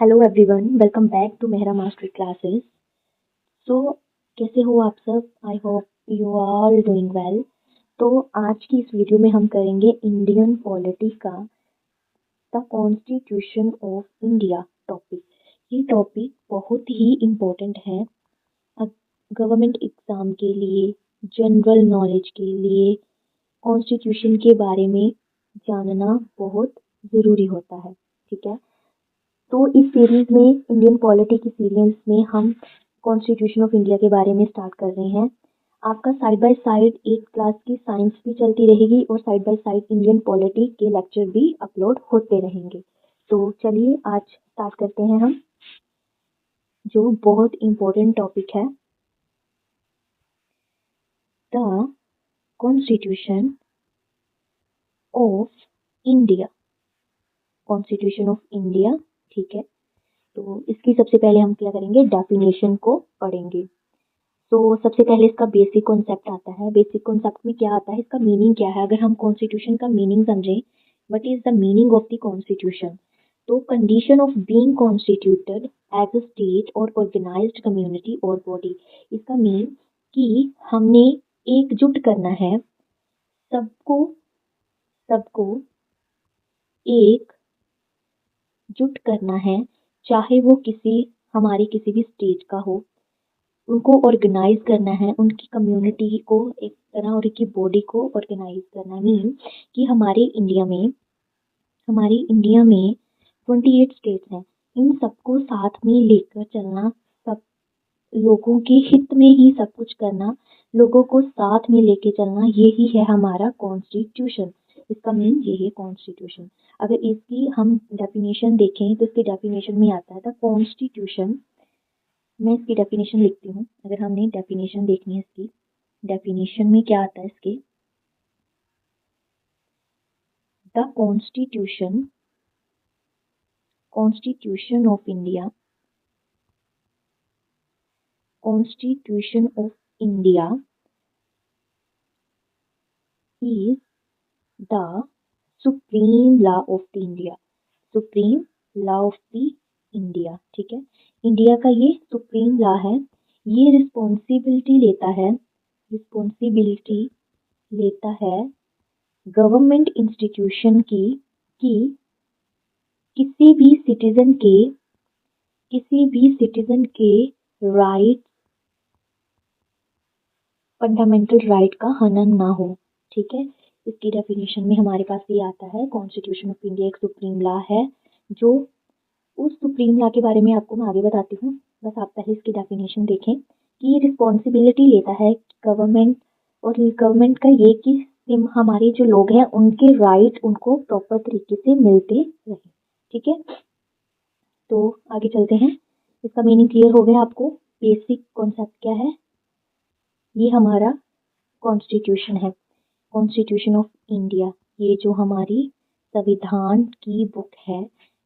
Hello everyone, welcome back to Mehra mastery classes. So कैसे हो आप सब? I hope you are doing well. तो आज की इस वीडियो में हम करेंगे इंडियन पॉलिटी का the constitution of India topic. ये टॉपिक बहुत ही इम्पोर्टेंट है गवर्नमेंट एग्जाम के लिए, जनरल नॉलेज के लिए। कॉन्स्टिट्यूशन के बारे में जानना बहुत ज़रूरी होता है, ठीक है। तो इस सीरीज में, इंडियन पॉलिटी की सीरीज में, हम कॉन्स्टिट्यूशन ऑफ इंडिया के बारे में स्टार्ट कर रहे हैं। आपका साइड बाय साइड एक क्लास की साइंस भी चलती रहेगी और side by side Indian polity के लेक्चर भी अपलोड होते रहेंगे। तो चलिए आज स्टार्ट करते हैं हम, जो बहुत इम्पोर्टेंट टॉपिक है, the constitution of India. Constitution of India, ठीक है। तो इसकी सबसे पहले हम क्या करेंगे, डेफिनेशन को पढ़ेंगे। तो सबसे पहले इसका बेसिक कॉन्सेप्ट आता है। बेसिक कॉन्सेप्ट में क्या आता है, इसका मीनिंग क्या है। अगर हम कॉन्स्टिट्यूशन का मीनिंग समझें, what is the meaning of the constitution, तो condition of being constituted as a state और ऑर्गेनाइज्ड कम्युनिटी और बॉडी। इसका मीन कि हमने एकजुट करना है, सबको सबको एकजुट करना है, चाहे वो हमारी किसी भी स्टेट का हो। उनको ऑर्गेनाइज करना है, उनकी कम्युनिटी को एक तरह और उनकी बॉडी को ऑर्गेनाइज करना। मीन कि हमारे इंडिया में 28 स्टेट्स हैं। इन सबको साथ में लेकर चलना, सब लोगों के हित में ही सब कुछ करना, लोगों को साथ में लेके चलना, यही है हमारा कॉन्स्टिट्यूशन। इसका मीन ये है कॉन्स्टिट्यूशन। अगर इसकी हम डेफिनेशन देखें तो इसकी डेफिनेशन में आता है द कॉन्स्टिट्यूशन। मैं इसकी डेफिनेशन लिखती हूँ। अगर हमने डेफिनेशन देखनी है, इसकी डेफिनेशन में क्या आता है, इसके the constitution of India, constitution of India is the supreme law of the India. Supreme law of the India, ठीक है। इंडिया का ये सुप्रीम लॉ है। ये रिस्पॉन्सिबिलिटी लेता है गवर्नमेंट इंस्टीट्यूशन की कि किसी भी सिटीजन के राइट, फंडामेंटल राइट का हनन ना हो, ठीक है। इसकी डेफिनेशन में हमारे पास ये आता है, कॉन्स्टिट्यूशन ऑफ इंडिया एक सुप्रीम लॉ है। जो उस सुप्रीम लॉ के बारे में आपको मैं आगे बताती हूँ, बस आप पहले इसकी डेफिनेशन देखें कि ये रिस्पॉन्सिबिलिटी लेता है गवर्नमेंट, और गवर्नमेंट का ये कि हमारे जो लोग हैं उनके राइट उनको प्रॉपर तरीके से मिलते रहे, ठीक है। तो आगे चलते हैं। इसका मीनिंग क्लियर हो गया आपको। बेसिक कॉन्सेप्ट क्या है, ये हमारा कॉन्स्टिट्यूशन है, कॉन्स्टिट्यूशन ऑफ इंडिया। ये जो हमारी संविधान की बुक है,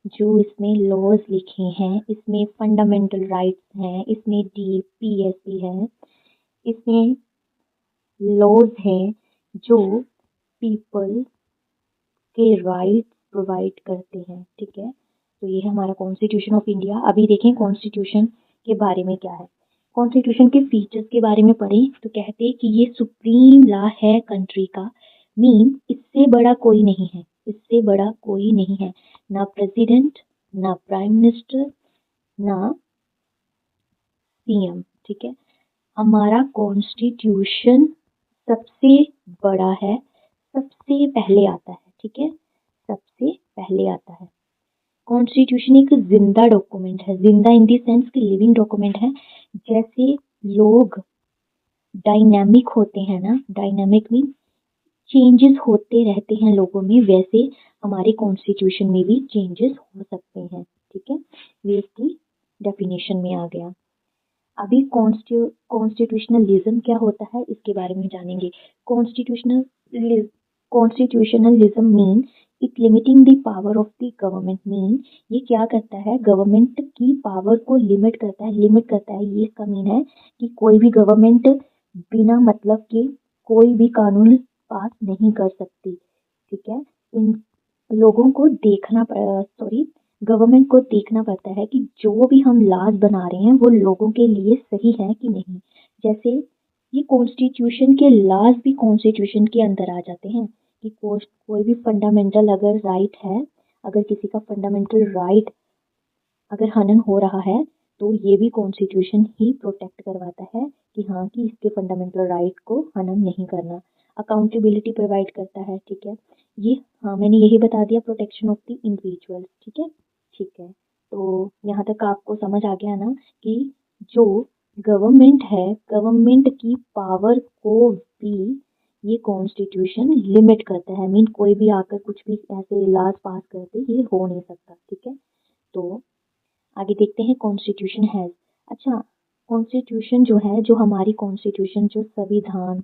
जो इसमें लॉज लिखे हैं, इसमें फंडामेंटल राइट्स हैं, इसमें DPSC है, इसमें लॉज हैं जो पीपल के राइट्स प्रोवाइड करते हैं, ठीक है। तो ये है हमारा कॉन्स्टिट्यूशन ऑफ इंडिया। अभी देखें कॉन्स्टिट्यूशन के बारे में क्या है। कॉन्स्टिट्यूशन के फीचर्स के बारे में पढ़ें तो कहते हैं कि ये सुप्रीम लॉ है कंट्री का। मीन इससे बड़ा कोई नहीं है, इससे बड़ा कोई नहीं है, ना प्रेसिडेंट, ना प्राइम मिनिस्टर, ना CM, ठीक है। हमारा कॉन्स्टिट्यूशन सबसे बड़ा है, सबसे पहले आता है, ठीक है, सबसे पहले आता है। कॉन्स्टिट्यूशन एक जिंदा डॉक्यूमेंट है, जिंदा इन दी सेंस कि लिविंग डॉक्यूमेंट है। जैसे लोग डायनामिक होते हैं ना, डायनामिक मीन चेंजेस होते रहते हैं लोगों में, वैसे हमारे कॉन्स्टिट्यूशन में भी चेंजेस हो सकते हैं, ठीक है। ये इसकी डेफिनेशन में आ गया। अभी कॉन्स्टिट्यूशनलिज्म क्या होता है इसके बारे में जानेंगे। Constitutionalism mean it limiting the power of the government. Mean ये क्या करता है, गवर्नमेंट की पावर को लिमिट करता है। ये इसका मीन है कि कोई भी गवर्नमेंट बिना मतलब के कोई भी कानून पास नहीं कर सकती, ठीक है। इन लोगों को गवर्नमेंट को देखना पड़ता है कि जो भी हम लॉज बना रहे हैं वो लोगों के लिए सही है कि नहीं। जैसे ये कॉन्स्टिट्यूशन के लॉज भी कॉन्स्टिट्यूशन के अंदर आ जाते हैं कि कोई भी फंडामेंटल अगर राइट है, अगर किसी का फंडामेंटल राइट अगर हनन हो रहा है तो ये भी कॉन्स्टिट्यूशन ही प्रोटेक्ट करवाता है कि हाँ कि इसके फंडामेंटल राइट को हनन नहीं करना। अकाउंटेबिलिटी प्रोवाइड करता है, ठीक है। ये हाँ मैंने यही बता दिया, प्रोटेक्शन ऑफ द इंडिविजुअल, ठीक है। ठीक है, तो यहाँ तक आपको समझ आ गया ना कि जो गवर्नमेंट है, गवर्नमेंट की पावर को भी ये कॉन्स्टिट्यूशन लिमिट करता है। मीन कोई भी आकर कुछ भी ऐसे लॉज पास कर दे, ये हो नहीं सकता, ठीक है। तो आगे देखते हैं कॉन्स्टिट्यूशन है। अच्छा, कॉन्स्टिट्यूशन जो है, जो हमारी कॉन्स्टिट्यूशन, जो संविधान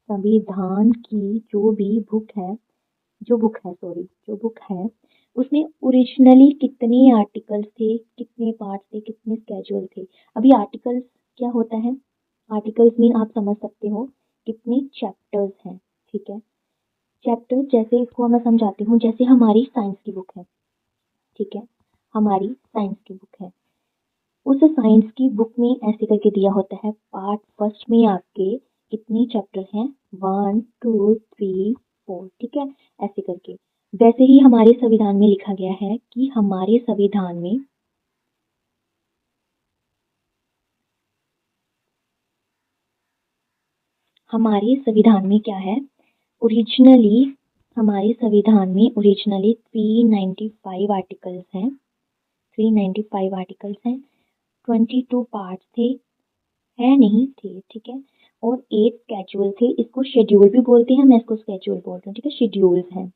संविधान की जो भी बुक है, जो बुक है उसमें ओरिजिनली कितने आर्टिकल्स थे, कितने पार्ट थे, कितने स्केड्यूल थे। अभी आर्टिकल्स क्या होता है, आर्टिकल्स मीन आप समझ सकते हो कितने चैप्टर्स हैं, ठीक है। चैप्टर जैसे इसको मैं समझाती हूँ, जैसे हमारी साइंस की बुक है, ठीक है, हमारी साइंस की बुक है। उस साइंस की बुक में ऐसे करके दिया होता है, पार्ट फर्स्ट में आपके कितने चैप्टर हैं, 1 2 3 4, ठीक है, ऐसे करके। वैसे ही हमारे संविधान में लिखा गया है कि हमारे संविधान में क्या है, ओरिजिनली हमारे संविधान में ओरिजिनली 395 आर्टिकल्स हैं, 395 आर्टिकल्स हैं, 22 पार्ट्स थे, है नहीं थे, ठीक है, और 8 स्केड्यूल थे। इसको शेड्यूल भी बोलते हैं, मैं इसको स्केड्यूल बोलती हूँ, ठीक है, शेड्यूल्स हैं।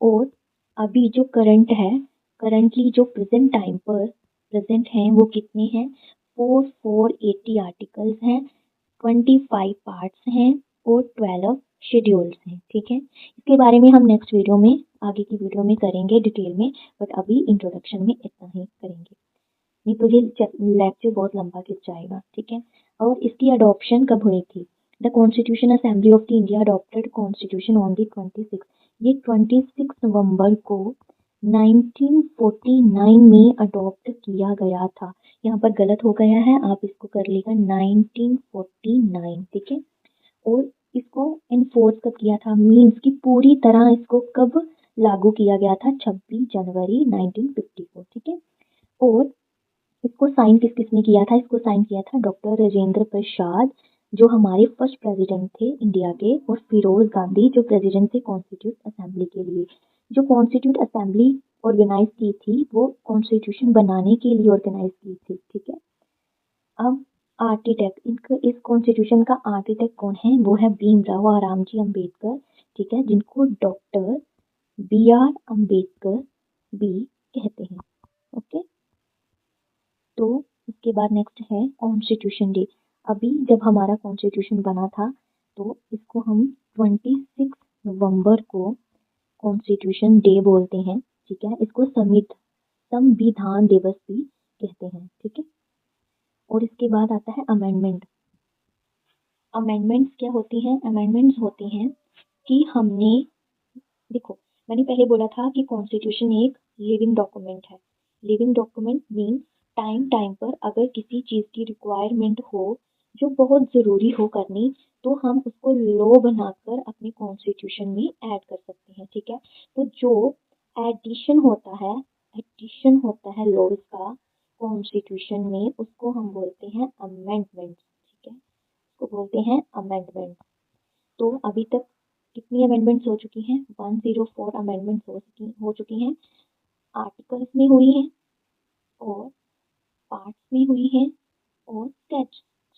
और अभी जो करंट है, करंटली जो प्रेजेंट टाइम पर प्रेजेंट हैं वो कितने हैं, 480 आर्टिकल्स हैं, 25 पार्ट्स हैं और 12 शेड्यूल्स हैं, ठीक है। इसके बारे में हम नेक्स्ट वीडियो में, आगे की वीडियो में करेंगे डिटेल में, बट अभी इंट्रोडक्शन में इतना ही करेंगे, नहीं तो ये लेक्चर बहुत लंबा खिंच जाएगा, ठीक है। और इसकी अडॉप्शन कब हुई थी, the constitution assembly of the India adopted constitution on the 26, ये 26 नवंबर को 1949 में अडॉप्ट किया गया था। यहाँ पर गलत हो गया है, आप इसको कर लेगा 1949, ठीक है। और इसको इन्फोर्स कब किया था, मीन्स की पूरी तरह इसको कब लागू किया गया था, 26 जनवरी 1954, ठीक है। और इसको साइन किसने किया था, इसको साइन किया था डॉक्टर राजेंद्र प्रसाद, जो हमारे फर्स्ट प्रेसिडेंट थे इंडिया के, और फिरोज गांधी, जो प्रेसिडेंट थे कॉन्स्टिट्यूट असेंबली के लिए। जो कॉन्स्टिट्यूट असेंबली ऑर्गेनाइज की थी वो कॉन्स्टिट्यूशन बनाने के लिए ऑर्गेनाइज की थी, ठीक है। अब आर्किटेक्ट, इस कॉन्स्टिट्यूशन का आर्किटेक्ट कौन है, वो है भीमराव आरामजी अम्बेडकर, ठीक है, जिनको डॉक्टर BR अम्बेडकर भी कहते हैं, ओके। तो उसके बाद नेक्स्ट है कॉन्स्टिट्यूशन डे। अभी जब हमारा कॉन्स्टिट्यूशन बना था तो इसको हम 26 नवंबर को कॉन्स्टिट्यूशन डे बोलते हैं, ठीक है। इसको संविधान दिवस भी कहते हैं, ठीक है। और इसके बाद आता है अमेंडमेंट। अमेंडमेंट्स क्या होती हैं, अमेंडमेंट्स होती हैं कि हमने, देखो मैंने पहले बोला था कि कॉन्स्टिट्यूशन एक लिविंग डॉक्यूमेंट है। Living document mean time time पर अगर किसी चीज़ की रिक्वायरमेंट हो जो बहुत ज़रूरी हो करनी, तो हम उसको लॉ बनाकर अपने कॉन्स्टिट्यूशन में ऐड कर सकते हैं, ठीक है। तो जो एडिशन होता है लॉज का कॉन्स्टिट्यूशन में, उसको हम बोलते हैं अमेंडमेंट, ठीक है, उसको बोलते हैं अमेंडमेंट। तो अभी तक कितनी अमेंडमेंट्स हो चुकी हैं, 104 अमेंडमेंट्स हो चुकी हैं। आर्टिकल्स में हुई हैं और पार्ट्स में हुई हैं और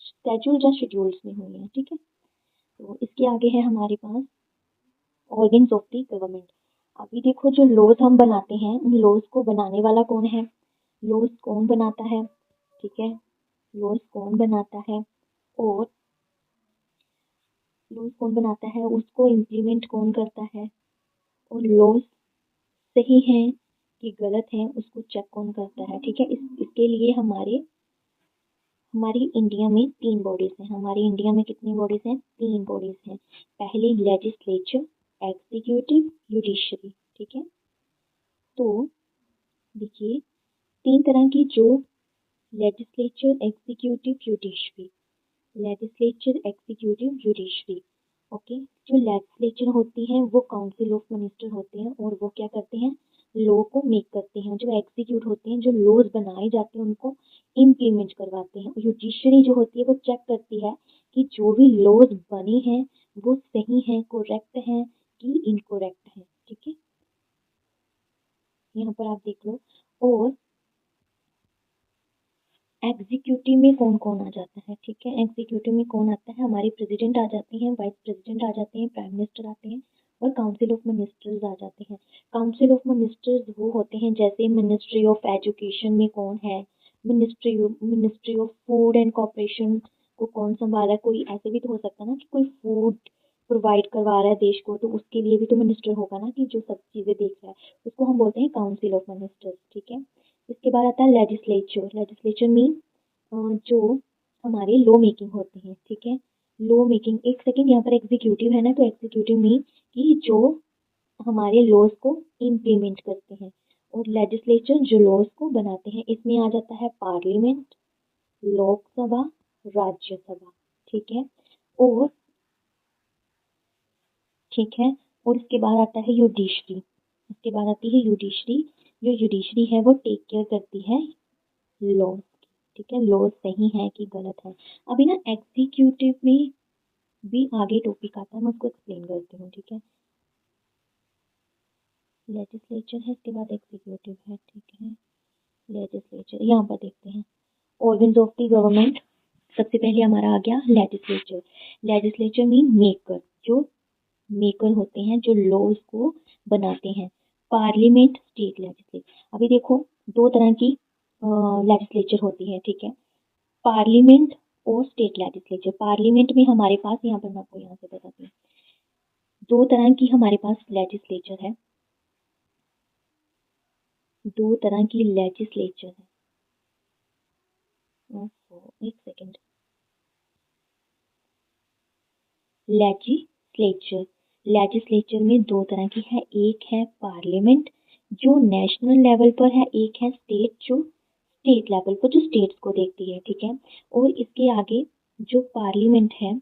स्केड्यूल या शेड्यूल्स में हुई हैं, ठीक है। तो इसके आगे है हमारे पास ऑर्गन्स ऑफ द गवर्नमेंट। अभी देखो जो लॉज हम बनाते हैं, उन लॉज को बनाने वाला कौन है, लॉज कौन बनाता है, ठीक है, लॉज कौन बनाता है, और लॉज कौन बनाता है, उसको इम्प्लीमेंट कौन करता है, और लॉज सही है कि गलत है उसको चेक कौन करता है, ठीक है। इसके लिए हमारी इंडिया में 3 बॉडीज हैं। हमारी इंडिया में कितनी बॉडीज हैं, 3 बॉडीज हैं। पहली लेजिस्लेचर, एग्जीक्यूटिव, जुडिशरी, ठीक है। तो देखिए 3 तरह की जो legislature, executive, judiciary, legislature, executive, judiciary. Okay, जो लेजिस्लेचर होती है वो काउंसिल ऑफ मिनिस्टर होते हैं और वो क्या करते हैं, लॉ को मेक करते हैं। जो एग्जीक्यूट होते हैं, जो लॉज बनाए जाते हैं उनको इम्प्लीमेंट करवाते हैं। जुडिशरी जो होती है वो चेक करती है कि जो भी लॉज बने हैं वो सही हैं, करेक्ट हैं कि इनकरेक्ट हैं। ठीक है, यहाँ पर आप देख लो। और एग्जीक्यूटिव में कौन कौन आ जाता है, ठीक है, एग्जीक्यूटिव में कौन आता है, हमारे प्रेसिडेंट आ जाते हैं, वाइस प्रेसिडेंट आ जाते हैं, प्राइम मिनिस्टर आते हैं और काउंसिल ऑफ मिनिस्टर्स आ जाते हैं। काउंसिल ऑफ मिनिस्टर्स वो होते हैं जैसे मिनिस्ट्री ऑफ एजुकेशन में कौन है, ministry of food and corporation को कौन संभाला है। कोई ऐसे भी तो हो सकता है ना कि कोई फूड प्रोवाइड करवा रहा है देश को, तो उसके लिए भी तो मिनिस्टर होगा ना कि जो सब चीज़ें देख रहा है, उसको हम बोलते हैं काउंसिल ऑफ मिनिस्टर्स। ठीक है, इसके बाद आता है लेजिस्लेचर। लेजिस्लेचर मीन जो हमारे लॉ मेकिंग होते हैं। ठीक है, लॉ मेकिंग, एक सेकेंड, यहाँ पर एग्जीक्यूटिव है ना, तो एग्जीक्यूटिव मीन कि जो हमारे लॉज को इम्प्लीमेंट करते हैं, और लेजिस्लेचर जो लॉज को बनाते हैं। इसमें आ जाता है पार्लियामेंट, लोकसभा, राज्यसभा। ठीक है, और ठीक है, और इसके बाद आता है जुडिशरी। इसके बाद आती है जुडिशरी। जो जुडिशरी है वो टेक केयर करती है लॉ की। ठीक है, लॉ सही है कि गलत है। अभी ना एग्जीक्यूटिव में भी आगे टॉपिक आता है, मैं उसको एक्सप्लेन करती हूँ। ठीक है, लेजिस्लेचर है, इसके बाद एग्जीक्यूटिव है। ठीक है, लेजिस्लेचर यहाँ पर देखते हैं, ऑर्गन्स ऑफ द गवर्नमेंट। सबसे पहले हमारा आ गया लेजिस्लेचर। लेजिस्लेचर मीन मेकर, जो मेकर होते हैं, जो लॉज को बनाते हैं। Parliament, state legislature. अभी देखो दो तरह की लेजिस्लेचर होती है। ठीक है, पार्लियामेंट और स्टेट लेजिस्लेचर। पार्लियामेंट में हमारे पास, यहाँ पर मैं आपको यहाँ से बताती हूँ, दो तरह की हमारे पास लेजिस्लेचर है, दो तरह की लेजिस्लेचर है। एक सेकेंड, लेजिस्लेचर, लेजिस्लेचर में दो तरह की है, एक है पार्लियामेंट जो नेशनल लेवल पर है, एक है स्टेट जो स्टेट लेवल पर, जो स्टेट्स को देखती है। ठीक है, और इसके आगे जो पार्लियामेंट है,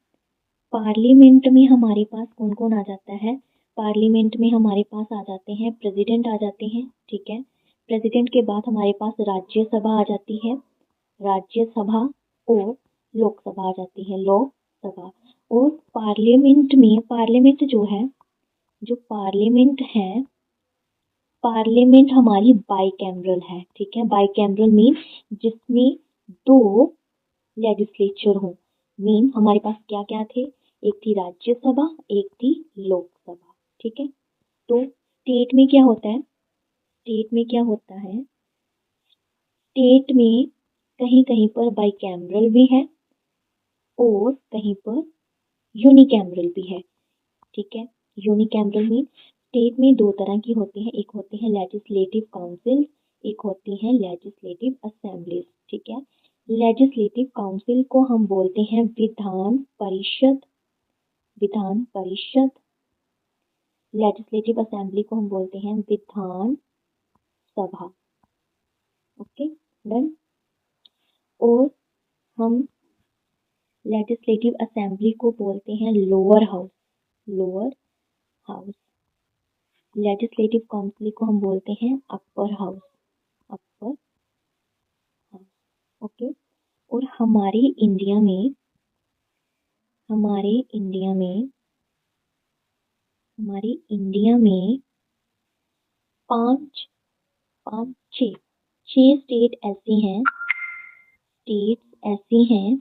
पार्लियामेंट में हमारे पास कौन कौन आ जाता है, पार्लियामेंट में हमारे पास आ जाते हैं प्रेसिडेंट आ जाते हैं। ठीक है, प्रेसिडेंट के बाद हमारे पास राज्यसभा आ जाती है, राज्यसभा, और लोकसभा आ जाती है, लोकसभा। और पार्लियामेंट में, पार्लियामेंट जो है, जो पार्लियामेंट है, पार्लियामेंट हमारी बाइकैमरल है। ठीक है, बाइकैमरल मीन जिसमें दो लेजिस्लेचर हो। मीन हमारे पास क्या क्या थे, एक थी राज्यसभा, एक थी लोकसभा। ठीक है, तो स्टेट में क्या होता है, स्टेट में क्या होता है, स्टेट में कहीं कहीं पर बाइकैमरल भी है और कहीं पर यूनिकैमरल भी है। ठीक है, यूनिकैमरल मीन स्टेट में दो तरह की होती हैं, एक होती है लेजिस्लेटिव काउंसिल, एक होती है लेजिस्लेटिव असेंबलीज। ठीक है, लेजिस्लेटिव काउंसिल को हम बोलते हैं विधान परिषद, विधान परिषद। लेजिस्लेटिव असेंबली को हम बोलते हैं विधान सभा। Okay, done. और हम लेजिस्लेटिव असेंबली को बोलते हैं lower house, lower house. Legislative council को हम बोलते हैं upper house, upper house. Okay, और हमारे इंडिया में, हमारे इंडिया में, हमारे इंडिया में पांच, पांच, छह स्टेट ऐसी हैं, स्टेट्स ऐसी हैं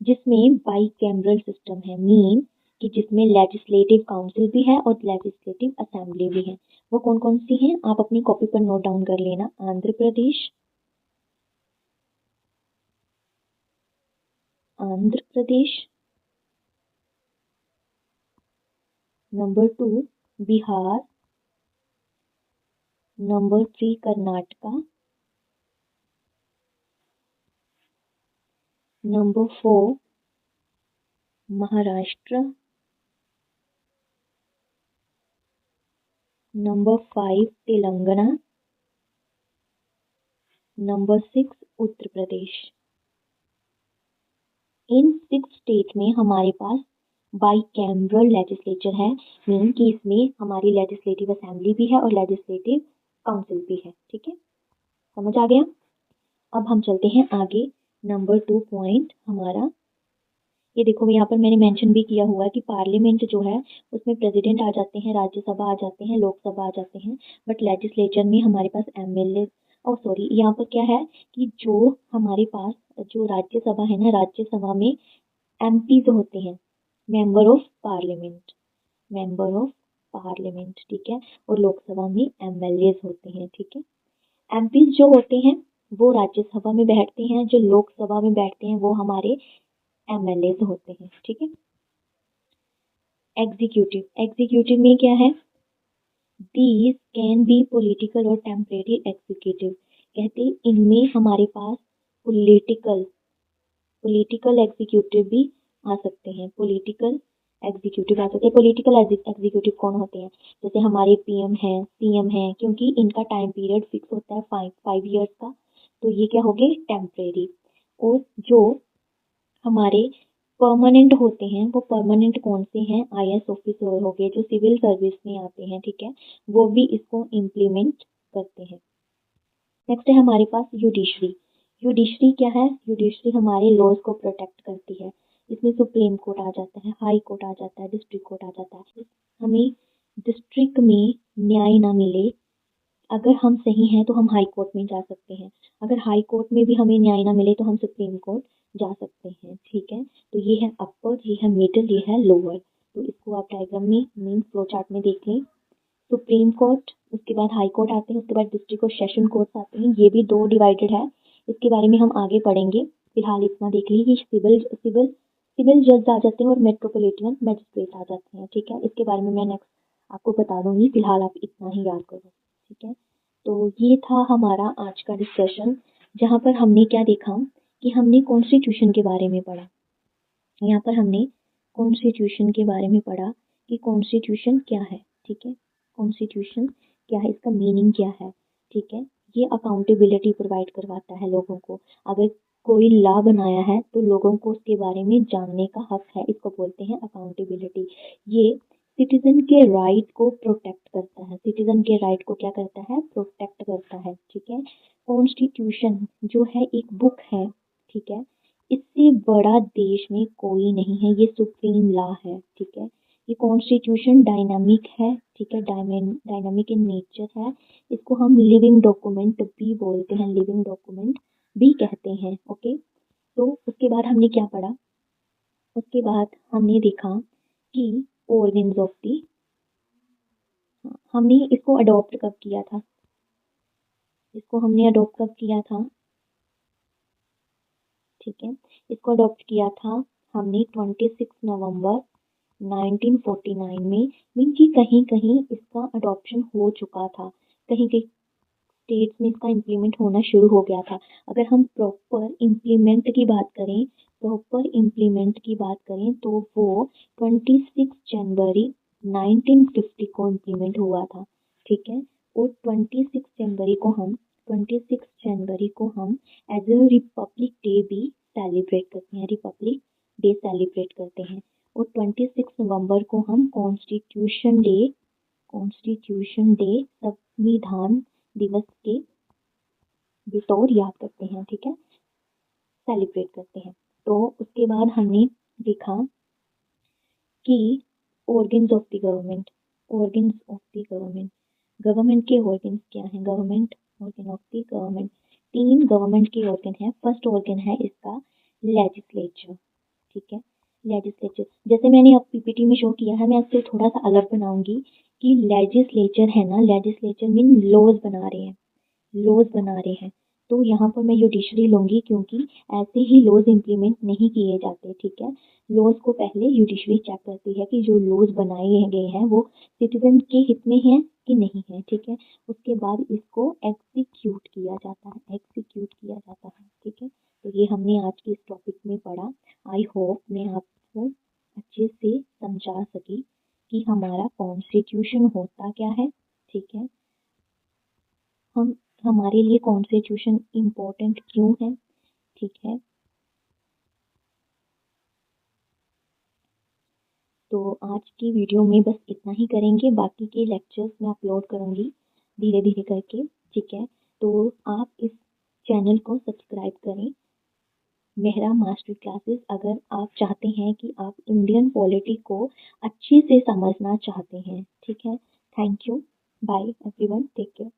जिसमें बाइकैमरल सिस्टम है। मीन कि जिसमें लेजिस्लेटिव काउंसिल भी है और लेजिस्लेटिव असेंबली भी है। वो कौन कौन सी हैं, आप अपनी कॉपी पर नोट डाउन कर लेना। Andhra Pradesh, Andhra Pradesh, number 2 Bihar, number 3 Karnataka, number 4 Maharashtra, number 5 Telangana, number 6 Uttar Pradesh. इन 6 स्टेट में हमारे पास बाइकैमरल लेजिस्लेचर है, मीन कि इसमें हमारी लेजिस्लेटिव असेंबली भी है और लेजिस्लेटिव काउंसिल भी है। ठीक है, समझ आ गया। अब हम चलते हैं आगे। नंबर 2 पॉइंट हमारा, ये देखो यहाँ पर मैंने मेंशन भी किया हुआ है कि पार्लियामेंट जो है उसमें प्रेसिडेंट आ जाते हैं, राज्यसभा आ जाते हैं, लोकसभा आ जाते हैं, बट लेजिस्लेचर में हमारे पास एमएलए, और सॉरी यहाँ पर क्या है कि जो हमारे पास जो राज्यसभा है ना, राज्यसभा में एमपीज होते हैं, member of parliament, member of parliament, ठीक है, और लोकसभा में एमएलए होते हैं। ठीक है, एमपीज जो होते हैं वो राज्यसभा में बैठते हैं, जो लोकसभा में बैठते हैं वो हमारे एमएलए होते हैं। ठीक है, एग्जीक्यूटिव, एग्जीक्यूटिव में क्या है, दीज कैन बी पॉलिटिकल और टेम्परेरी एग्जीक्यूटिव, कहते इनमें हमारे पास पॉलिटिकल पॉलिटिकल एग्जीक्यूटिव भी आ सकते हैं, पॉलिटिकल एग्जीक्यूटिव आ सकते हैं। पॉलिटिकल एग्जीक्यूटिव कौन होते हैं, जैसे हमारे पीएम हैं, सीएम हैं, क्योंकि इनका टाइम पीरियड फिक्स होता है 5 ईयर्स का, तो ये क्या हो गए, टेम्परेरी। और जो हमारे परमानेंट होते हैं, वो परमानेंट कौन से हैं, आईएएस ऑफिसर हो गए जो सिविल सर्विस में आते हैं, ठीक है, वो भी इसको इम्प्लीमेंट करते हैं। नेक्स्ट है हमारे पास जुडिशरी। जुडिशरी क्या है, जुडिशरी हमारे लॉज को प्रोटेक्ट करती है। इसमें सुप्रीम कोर्ट आ जाता है, हाई कोर्ट आ जाता है, डिस्ट्रिक्ट कोर्ट आ जाता है। हमें डिस्ट्रिक्ट में न्याय ना मिले, अगर हम सही हैं तो हम हाई कोर्ट में जा सकते हैं, अगर हाई कोर्ट में भी हमें न्याय ना मिले तो हम सुप्रीम कोर्ट जा सकते हैं। ठीक है, तो ये है अपर, ये है मिडिल, ये है लोअर। तो इसको आप डायग्राम में मीन फ्लो चार्ट में देख लें। सुप्रीम कोर्ट, उसके बाद हाई कोर्ट आते हैं, उसके बाद डिस्ट्रिक्ट और सेशन कोर्ट्स आते हैं, ये भी 2 डिवाइडेड है, इसके बारे में हम आगे पढ़ेंगे। फिलहाल इतना देख लीजिए कि सिविल जज आ जाते हैं और मेट्रोपॉलिटन मैजिस्ट्रेट आ जाते हैं। ठीक है, इसके बारे में मैं नेक्स्ट आपको बता दूंगी, फिलहाल आप इतना ही याद करो। ठीक है, तो ये था हमारा आज का डिस्कशन, जहाँ पर हमने क्या देखा कि हमने कॉन्स्टिट्यूशन के बारे में पढ़ा। यहाँ पर हमने कॉन्स्टिट्यूशन के बारे में पढ़ा कि कॉन्स्टिट्यूशन क्या है। ठीक है, कॉन्स्टिट्यूशन क्या है, इसका मीनिंग क्या है। ठीक है, ये अकाउंटेबिलिटी प्रोवाइड करवाता है लोगों को, अगर कोई लॉ बनाया है तो लोगों को उसके बारे में जानने का हक है, इसको बोलते हैं अकाउंटेबिलिटी। ये सिटीजन के राइट को प्रोटेक्ट करता है, सिटीजन के राइट को क्या करता है, प्रोटेक्ट करता है। ठीक है, कॉन्स्टिट्यूशन जो है एक बुक है, ठीक है, इससे बड़ा देश में कोई नहीं है, ये सुप्रीम लॉ है। ठीक है, ये कॉन्स्टिट्यूशन डायनामिक है, ठीक है, डायनामिक इन नेचर है, इसको हम लिविंग डॉक्यूमेंट भी बोलते हैं, लिविंग डॉक्यूमेंट भी कहते हैं। ओके, तो उसके बाद हमने क्या पढ़ा, उसके बाद हमने देखा कि ऑर्गन्स ऑफ दी, हमने इसको अडॉप्ट कब किया था, इसको हमने अडॉप्ट कब किया था, ठीक है, इसको अडॉप्ट किया था हमने 26 नवंबर 1949 में, मीन कि कहीं कहीं इसका अडॉप्शन हो चुका था, कहीं कहीं स्टेट्स में इसका इम्प्लीमेंट होना शुरू हो गया था। अगर हम प्रॉपर इम्प्लीमेंट की बात करें, प्रॉपर इम्प्लीमेंट की बात करें तो वो 26 जनवरी 1950 को इम्प्लीमेंट हुआ था। ठीक है, और 26 जनवरी को हम एज अ रिपब्लिक डे भी सेलिब्रेट करते हैं, रिपब्लिक डे सेलिब्रेट करते हैं। और 26 नवंबर को हम कॉन्स्टिट्यूशन डे संविधान दिवस के तौर याद करते हैं। ठीक है, सेलिब्रेट करते हैं। तो उसके बाद हमने देखा कि organs of the government, organs of the government, government के ऑर्गन्स क्या हैं, government organ of the government, 3 government के ऑर्गन है। फर्स्ट ऑर्गन है इसका लेजिस्लेचर। ठीक है, लेजिस्लेचर जैसे मैंने अब पीपीटी में शो किया है, मैं इससे थोड़ा सा अलग बनाऊंगी कि लेजिस्लेचर है ना, लेजिस्लेचर मीन लॉज बना रहे हैं, लॉज बना रहे हैं। तो यहाँ पर मैं जुडिशरी लूंगी क्योंकि ऐसे ही लॉज इम्प्लीमेंट नहीं किए जाते। ठीक है, लॉज को पहले जुडिशरी चेक करती है कि जो लॉज बनाए गए हैं वो सिटीजन के हित में हैं कि नहीं है। ठीक है, उसके बाद इसको एग्जीक्यूट किया जाता है, एग्जीक्यूट किया जाता है। ठीक है, तो ये हमने आज के इस टॉपिक में पढ़ा। आई होप मैं आपको अच्छे से समझा सकी कि हमारा कॉन्स्टिट्यूशन होता क्या है। ठीक है, हम हमारे लिए कॉन्स्टिट्यूशन इम्पोर्टेंट क्यों है, ठीक है। तो आज की वीडियो में बस इतना ही करेंगे, बाकी के लेक्चर्स मैं अपलोड करूँगी धीरे धीरे करके, ठीक है। तो आप इस चैनल को सब्सक्राइब करें, मेहरा मास्टर क्लासेस, अगर आप चाहते हैं कि आप इंडियन पॉलिटी को अच्छे से समझना चाहते हैं, ठीक है। Thank you, bye everyone, take care.